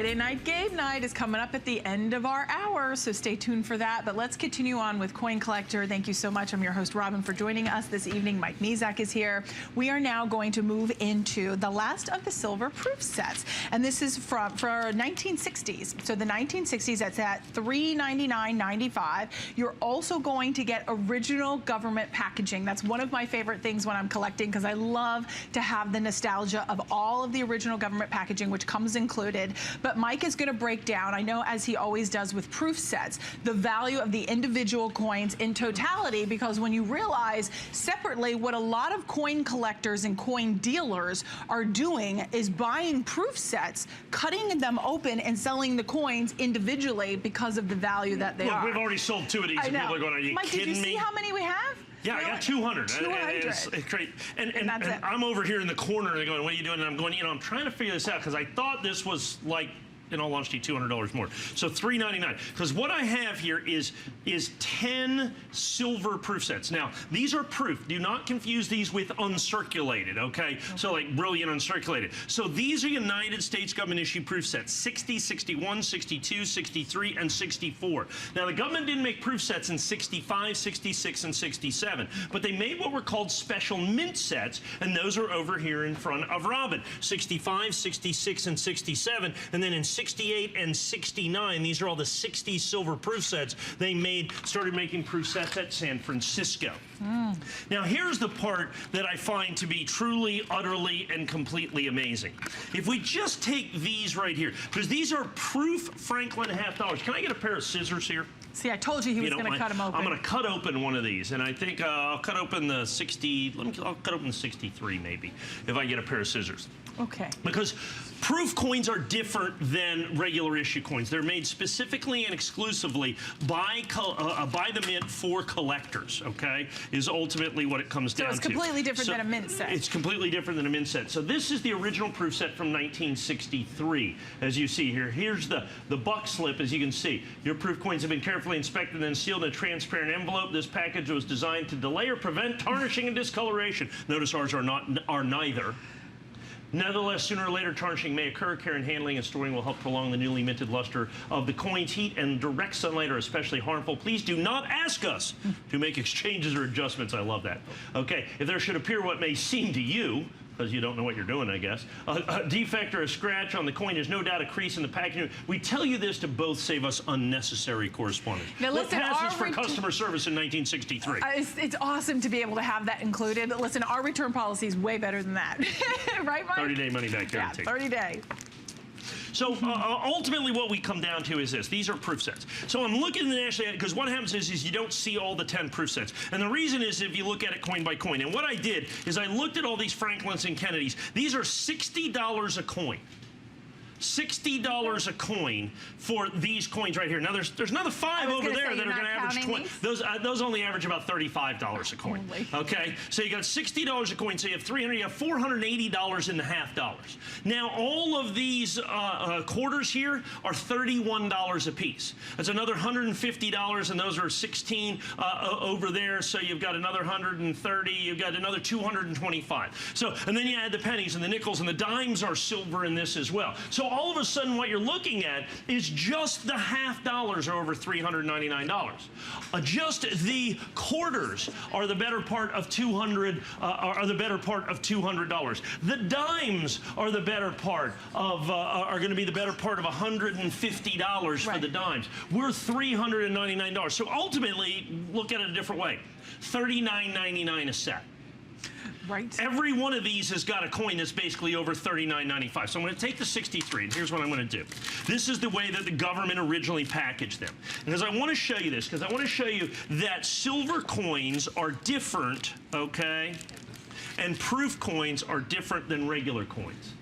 Friday night game night is coming up at the end of our hour, so stay tuned for that. But let's continue on with Coin Collector. Thank you so much. I'm your host, Robin, for joining us this evening. Mike Mezak is here. We are now going to move into the last of the silver proof sets. And this is for 1960s. So the 1960s, that's at $399.95. You're also going to get original government packaging. That's one of my favorite things when I'm collecting, because I love to have the nostalgia of all of the original government packaging, which comes included. But Mike is going to break down, I know as he always does with proof sets, the value of the individual coins in totality, because when you realize separately what a lot of coin collectors and coin dealers are doing is buying proof sets, cutting them open and selling the coins individually because of the value that they are. We've already sold 2 of these and people are going, are you Mike, kidding me? Did you see how many we have? Yeah, I got 200. 200. It's great. And I'm over here in the corner and going, what are you doing? And I'm going, you know, I'm trying to figure this out because I thought this was like, in all honesty, $200 more. So $399. Because what I have here is 10 silver proof sets. Now, these are proof. Do not confuse these with uncirculated, okay? So like brilliant uncirculated. So these are United States government issued proof sets, 60, 61, 62, 63, and 64. Now, the government didn't make proof sets in 65, 66, and 67, but they made what were called special mint sets, and those are over here in front of Robin. 65, 66, and 67, and then in 68 and 69, these are all the 60 silver proof sets they started making proof sets at San Francisco. Now here's the part that I find to be truly, utterly, and completely amazing. If we just take these right here, because these are proof Franklin $half. Can I get a pair of scissors here? See, I told you he was going to cut them open. I'm going to cut open one of these, and I think I'll cut open the 60, I'll cut open the 63 maybe, if I get a pair of scissors. Okay. Because proof coins are different than regular issue coins. They're made specifically and exclusively by the mint for collectors, okay, is ultimately what it comes down to. So it's completely different than a mint set. It's completely different than a mint set. So this is the original proof set from 1963, as you see here. Here's the buck slip, as you can see. Your proof coins have been carefully inspected and then sealed in a transparent envelope. This package was designed to delay or prevent tarnishing and discoloration. Notice ours are neither. Nevertheless, sooner or later, tarnishing may occur. Care in handling and storing will help prolong the newly minted luster of the coins. Heat and direct sunlight are especially harmful. Please do not ask us to make exchanges or adjustments. I love that. Okay, if there should appear what may seem to you, because you don't know what you're doing, I guess, a defect or a scratch on the coin, there's no doubt a crease in the packaging. We tell you this to both save us unnecessary correspondence. Now, listen, what passes for customer service in 1963? It's awesome to be able to have that included. Listen, our return policy is way better than that. Right, Mike? 30-day money-back guarantee. Yeah, 30-day. So ultimately what we come down to is this. These are proof sets. So I'm looking at the national, because what happens is you don't see all the 10 proof sets. And the reason is if you look at it coin by coin. And what I did is I looked at all these Franklins and Kennedys. These are $60 a coin. $60 a coin for these coins right here. Now there's another 5 over there that are going to average 20. Those only average about $35 a coin. Holy. Okay, so you got $60 a coin. So you have 300. You have $480 in the $half. Now all of these quarters here are $31 a piece. That's another $150, and those are 16 over there. So you've got another 130. You've got another 225. So and then you add the pennies and the nickels and the dimes are silver in this as well. So all of a sudden what you're looking at is just the $half are over $399. Just the quarters are the better part of $200. The dimes are the better part of are going to be the better part of $150 for the dimes. We're $399. So ultimately, look at it a different way. $39.99 a set. Right. Every one of these has got a coin that's basically over $39.95. So I'm going to take the 63, and here's what I'm going to do. This is the way that the government originally packaged them. Because I want to show you this, because I want to show you that silver coins are different, okay, and proof coins are different than regular coins.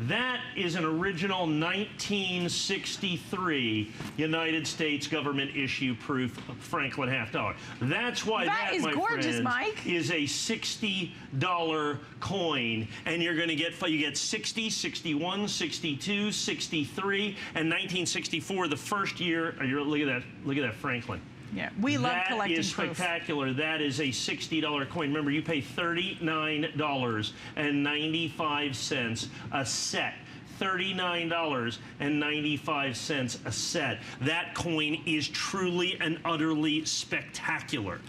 That is an original 1963 United States government issue proof Franklin $half. That's why that is my gorgeous, friends, Mike. is a $60 coin, and you're going to get 60, 61, 62, 63, and 1964, the first year. Look at that Franklin. Yeah, we love collecting That is spectacular. Proof. That is a $60 coin. Remember, you pay $39.95 a set. $39.95 a set. That coin is truly and utterly spectacular,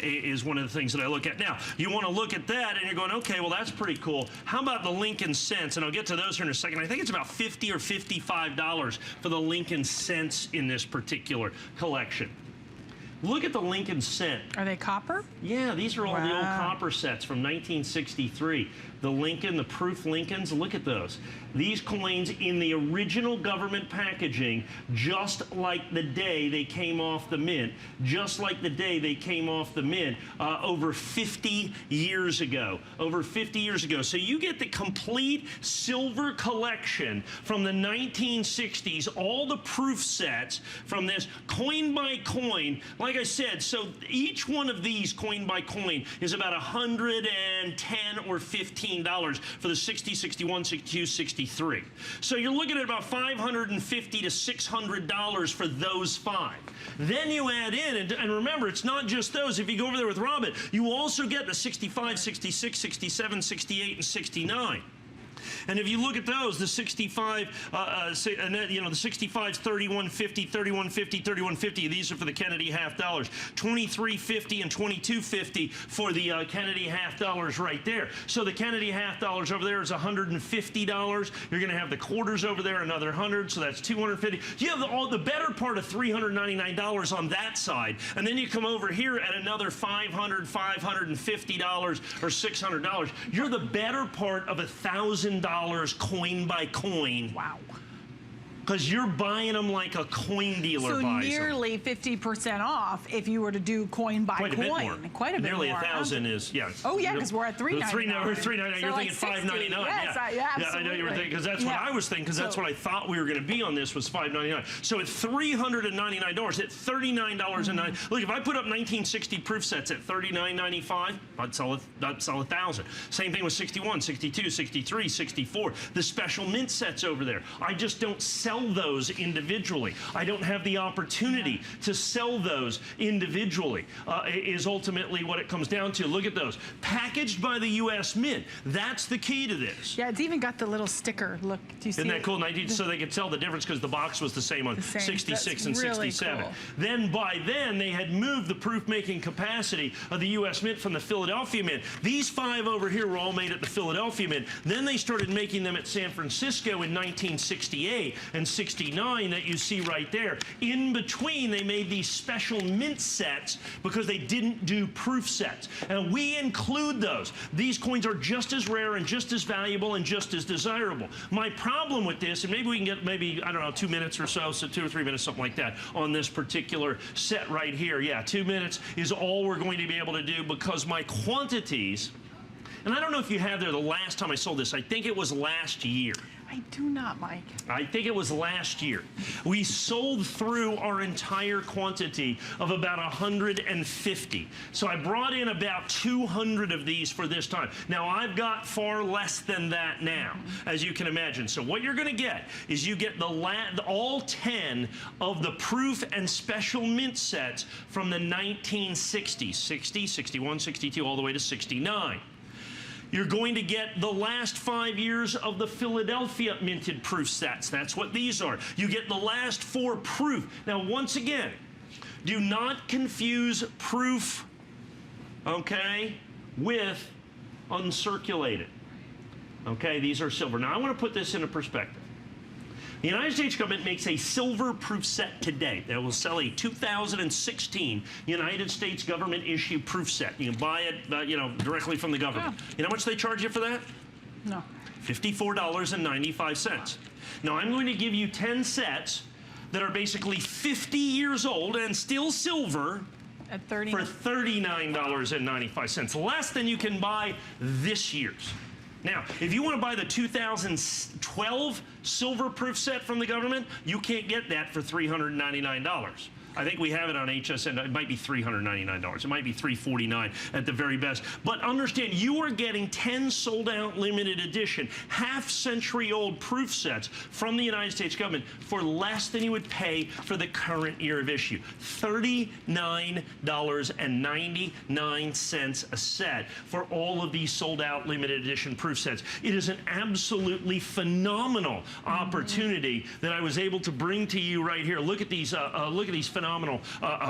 is one of the things that I look at. Now, you want to look at that and you're going, okay, well, that's pretty cool. How about the Lincoln cents? And I'll get to those here in a second. I think it's about $50 or $55 for the Lincoln cents in this particular collection. Look at the Lincoln cent. Are they copper? Yeah, these are all the old copper sets from 1963. The Lincoln, the proof Lincolns, look at those. These coins in the original government packaging, just like the day they came off the mint, over 50 years ago. Over 50 years ago. So you get the complete silver collection from the 1960s, all the proof sets from this coin by coin. Like I said, so each one of these coin by coin is about $110 or $15 for the 60, 61, 62, 63. So you're looking at about $550 to $600 for those five. Then you add in, and remember, it's not just those. If you go over there with Robin, you also get the 65, 66, 67, 68, and 69. And if you look at those, the 65, the 65's 3150, 3150, 3150. These are for the Kennedy half dollars. 2350 and 2250 for the Kennedy half dollars right there. So the Kennedy half dollars over there is $150. You're going to have the quarters over there, another 100, so that's $250. You have all the better part of $399 on that side, and then you come over here at another $500, $550 or $600. You're the better part of $1,000 coin by coin. Wow. Because you're buying them like a coin dealer buys them. So nearly 50% off if you were to do coin by coin. Quite a bit more. Quite a bit nearly more. Nearly 1,000 is, yeah. Oh, yeah, because we're at $399. We're $399. You're thinking $599. Yes, yeah, I know you were thinking, because that's what I was thinking, because that's what I thought we were going to be on this was $599. So at $399, at $39.09. Look, if I put up 1960 proof sets at $39.95, I'd sell 1,000. Same thing with 61, 62, 63, 64. The special mint sets over there. I just don't sell those individually. I don't have the opportunity to sell those individually, is ultimately what it comes down to. Look at those. Packaged by the U.S. Mint. That's the key to this. Yeah, it's even got the little sticker. Look, do you see Isn't that cool? So they could tell the difference because the box was the same on 66 and really 67. cool. Then by then, they had moved the proof-making capacity of the U.S. Mint from the Philadelphia Mint. These five over here were all made at the Philadelphia Mint. Then they started making them at San Francisco in 1968 and 69 that you see right there. In between, they made these special mint sets because they didn't do proof sets. And we include those. These coins are just as rare and just as valuable and just as desirable. My problem with this, and maybe we can get I don't know, 2 minutes or so 2 or 3 minutes, something like that, on this particular set right here. Yeah, 2 minutes is all we're going to be able to do because my quantities, and I don't know if you have there the last time I sold this, I think it was last year. I do not, Mike. I think it was last year. We sold through our entire quantity of about 150. So I brought in about 200 of these for this time. Now, I've got far less than that now, as you can imagine. So what you're going to get is you get all 10 of the proof and special mint sets from the 1960s, 60, 61, 62, all the way to 69. You're going to get the last 5 years of the Philadelphia minted proof sets. That's what these are. You get the last 4 proof. Now, once again, do not confuse proof, okay, with uncirculated. Okay, these are silver. Now, I want to put this into perspective. The United States government makes a silver proof set today. They will sell a 2016 United States government issue proof set. You can buy it, directly from the government. Oh. You know how much they charge you for that? No. $54.95. Now, I'm going to give you 10 sets that are basically 50 years old and still silver at 30 for $39.95, less than you can buy this year's. Now, if you want to buy the 2012 silver proof set from the government, you can't get that for $399. I think we have it on HSN. It might be $399. It might be $349 at the very best. But understand, you are getting 10 sold-out limited edition, half-century-old proof sets from the United States government for less than you would pay for the current year of issue. $39.99 a set for all of these sold-out limited edition proof sets. It is an absolutely phenomenal opportunity that I was able to bring to you right here. Look at these phenomenal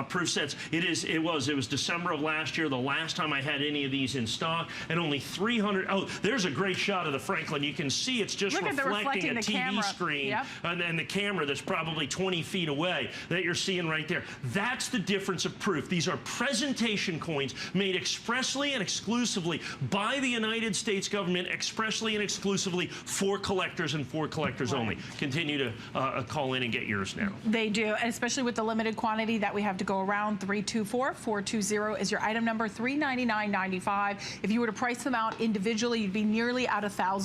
proof sets. It was December of last year, the last time I had any of these in stock, and only 300. Oh, there's a great shot of the Franklin. You can see it's just reflecting a TV screen, and the camera that's probably 20 feet away that you're seeing right there. That's the difference of proof. These are presentation coins made expressly and exclusively by the United States government, expressly and exclusively for collectors and for collectors only. Continue to call in and get yours now. They do, especially with the limited quantity that we have to go around. 324-420 is your item number, $399.95. If you were to price them out individually, you'd be nearly at $1,000.